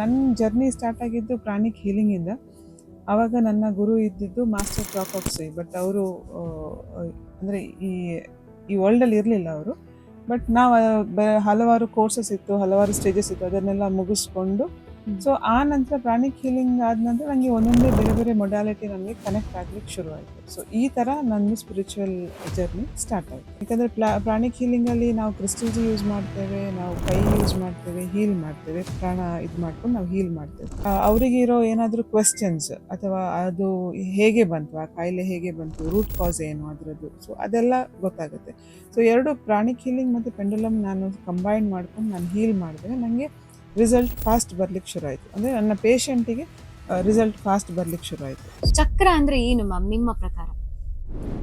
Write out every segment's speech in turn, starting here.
ನನ್ನ journey start ಆಗಿದ್ದು pranic ಹೀಲಿಂಗಿಂದ. ಆವಾಗ ನನ್ನ ಗುರು ಇದ್ದಿದ್ದು ಮಾಸ್ಟರ್ ಕ್ರಾಕಾಕ್ಸಿ, ಬಟ್ ಅವರು ಅಂದರೆ ಈ ವರ್ಲ್ಡಲ್ಲಿ ಇರಲಿಲ್ಲ ಅವರು. ಬಟ್ ನಾವು ಹಲವಾರು ಕೋರ್ಸಸ್ ಇತ್ತು, ಹಲವಾರು ಸ್ಟೇಜಸ್ ಇತ್ತು, ಅದನ್ನೆಲ್ಲ ಮುಗಿಸ್ಕೊಂಡು ಸೊ ಆ ನಂತರ ಪ್ರಾಣಿಕ್ ಹೀಲಿಂಗ್ ಆದ ನಂತರ ನನಗೆ ಒಂದೊಂದೇ ಬೇರೆ ಬೇರೆ ಮೊಡ್ಯಾಲಿಟಿ ನನಗೆ ಕನೆಕ್ಟ್ ಆಗ್ಲಿಕ್ಕೆ ಶುರು ಆಯಿತು. ಸೊ ಈ ಥರ ನನ್ನ ಸ್ಪಿರಿಚುವಲ್ ಜರ್ನಿ ಸ್ಟಾರ್ಟ್ ಆಯಿತು. ಯಾಕಂದರೆ ಪ್ರಾಣಿಕ್ ಹೀಲಿಂಗಲ್ಲಿ ನಾವು ಕ್ರಿಸ್ಟಲ್ಸ್ ಯೂಸ್ ಮಾಡ್ತೇವೆ, ನಾವು ಕೈ ಯೂಸ್ ಮಾಡ್ತೇವೆ, ಹೀಲ್ ಮಾಡ್ತೇವೆ, ಪ್ರಾಣ ಇದು ಮಾಡ್ಕೊಂಡು ನಾವು ಹೀಲ್ ಮಾಡ್ತೇವೆ. ಅವರಿಗಿರೋ ಏನಾದರೂ ಕ್ವೆಶ್ಚನ್ಸ್ ಅಥವಾ ಅದು ಹೇಗೆ ಬಂತು, ಆ ಕಾಯಿಲೆ ಹೇಗೆ ಬಂತು, ರೂಟ್ ಕಾಸ್ ಏನು ಅದರದ್ದು, ಸೊ ಅದೆಲ್ಲ ಗೊತ್ತಾಗುತ್ತೆ. ಸೊ ಎರಡು ಪ್ರಾಣಿಕ್ ಹೀಲಿಂಗ್ ಮತ್ತು ಪೆಂಡುಲಮ್ ನಾನು ಕಂಬೈನ್ ಮಾಡ್ಕೊಂಡು ನಾನು ಹೀಲ್ ಮಾಡಿದ್ರೆ ನನಗೆ ರಿಸಲ್ಟ್ ಫಾಸ್ಟ್ ಬರ್ಲಿಕ್ಕೆ ಶುರು ಆಯಿತು. ಅಂದರೆ ನನ್ನ ಪೇಷಂಟಿಗೆ ರಿಸಲ್ಟ್ ಫಾಸ್ಟ್ ಬರ್ಲಿಕ್ಕೆ ಶುರು ಆಯಿತು. ಚಕ್ರ ಅಂದ್ರೆ ಏನು ಮ್ಯಾಮ್ ನಿಮ್ಮ ಪ್ರಕಾರ?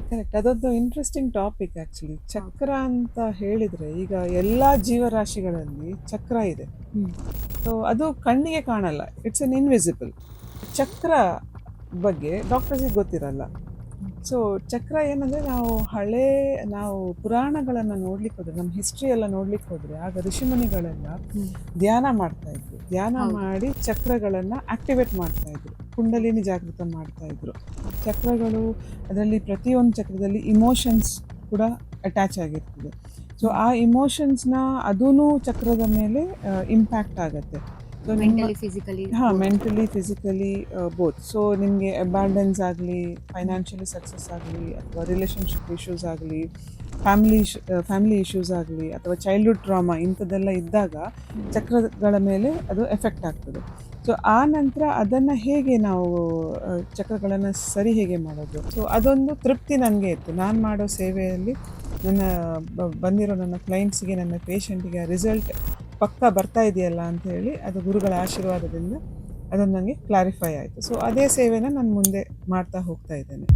ಕರೆಕ್ಟ್, ಅದೊಂದು ಇಂಟ್ರೆಸ್ಟಿಂಗ್ ಟಾಪಿಕ್ ಆ್ಯಕ್ಚುಲಿ. ಚಕ್ರ ಅಂತ ಹೇಳಿದರೆ ಈಗ ಎಲ್ಲ ಜೀವರಾಶಿಗಳಲ್ಲಿ ಚಕ್ರ ಇದೆ. ಸೊ ಅದು ಕಣ್ಣಿಗೆ ಕಾಣಲ್ಲ, ಇಟ್ಸ್ ಎನ್ ಇನ್ವಿಸಿಬಲ್. ಚಕ್ರ ಬಗ್ಗೆ ಡಾಕ್ಟರ್ಸಿಗೆ ಗೊತ್ತಿರಲ್ಲ. ಸೊ ಚಕ್ರ ಏನಂದರೆ ನಾವು ಪುರಾಣಗಳನ್ನು ನೋಡ್ಲಿಕ್ಕೆ ಹೋದರೆ, ನಮ್ಮ ಹಿಸ್ಟ್ರಿ ಎಲ್ಲ ನೋಡ್ಲಿಕ್ಕೆ ಹೋದರೆ, ಆಗ ಋಷಿಮುನಿಗಳೆಲ್ಲ ಧ್ಯಾನ ಮಾಡ್ತಾ ಇದ್ರು. ಧ್ಯಾನ ಮಾಡಿ ಚಕ್ರಗಳನ್ನು ಆಕ್ಟಿವೇಟ್ ಮಾಡ್ತಾ ಇದ್ರು, ಕುಂಡಲಿನಿ ಜಾಗೃತ ಮಾಡ್ತಾ ಇದ್ರು. ಚಕ್ರಗಳು ಅದರಲ್ಲಿ ಪ್ರತಿಯೊಂದು ಚಕ್ರದಲ್ಲಿ ಇಮೋಷನ್ಸ್ ಕೂಡ ಅಟ್ಯಾಚ್ ಆಗಿರ್ತದೆ. ಸೊ ಆ ಇಮೋಷನ್ಸ್ನ ಅದೂ ಚಕ್ರದ ಮೇಲೆ ಇಂಪ್ಯಾಕ್ಟ್ ಆಗುತ್ತೆ. So mentally physically mentally physically both. So ನಿಮಗೆ ಅಬ್ಯಾಂಡೆನ್ಸ್ ಆಗಲಿ, ಫೈನಾನ್ಷಿಯಲಿ ಸಕ್ಸಸ್ ಆಗಲಿ, ಅಥವಾ ರಿಲೇಷನ್ಶಿಪ್ ಇಶ್ಯೂಸ್ ಆಗಲಿ, ಫ್ಯಾಮಿಲಿ ಇಶ್ಯೂಸ್ ಆಗಲಿ, ಅಥವಾ ಚೈಲ್ಡ್ಹುಡ್ ಟ್ರಾಮಾ ಇಂಥದ್ದೆಲ್ಲ ಇದ್ದಾಗ ಚಕ್ರಗಳ ಮೇಲೆ ಅದು ಎಫೆಕ್ಟ್ ಆಗ್ತದೆ. ಸೊ ಆ ನಂತರ ಅದನ್ನು ಹೇಗೆ ನಾವು ಚಕ್ರಗಳನ್ನು ಸರಿ ಹೇಗೆ ಮಾಡೋದು, ಸೊ ಅದೊಂದು ತೃಪ್ತಿ ನನಗೆ ಇತ್ತು. ನಾನು ಮಾಡೋ ಸೇವೆಯಲ್ಲಿ ಬಂದಿರೋ ನನ್ನ ಕ್ಲೈಂಟ್ಸಿಗೆ, ನನ್ನ ಪೇಷಂಟಿಗೆ ರಿಸಲ್ಟ್ ಪಕ್ಕ ಬರ್ತಾ ಇದೆಯಲ್ಲ ಅಂತ ಹೇಳಿ, ಅದು ಗುರುಗಳ ಆಶೀರ್ವಾದದಿಂದ ಅದನ್ನು ನನಗೆ ಕ್ಲಾರಿಫೈ ಆಯಿತು. ಸೊ ಅದೇ ಸೇವೆನ ನಾನು ಮುಂದೆ ಮಾಡ್ತಾ ಹೋಗ್ತಾ ಇದ್ದೇನೆ.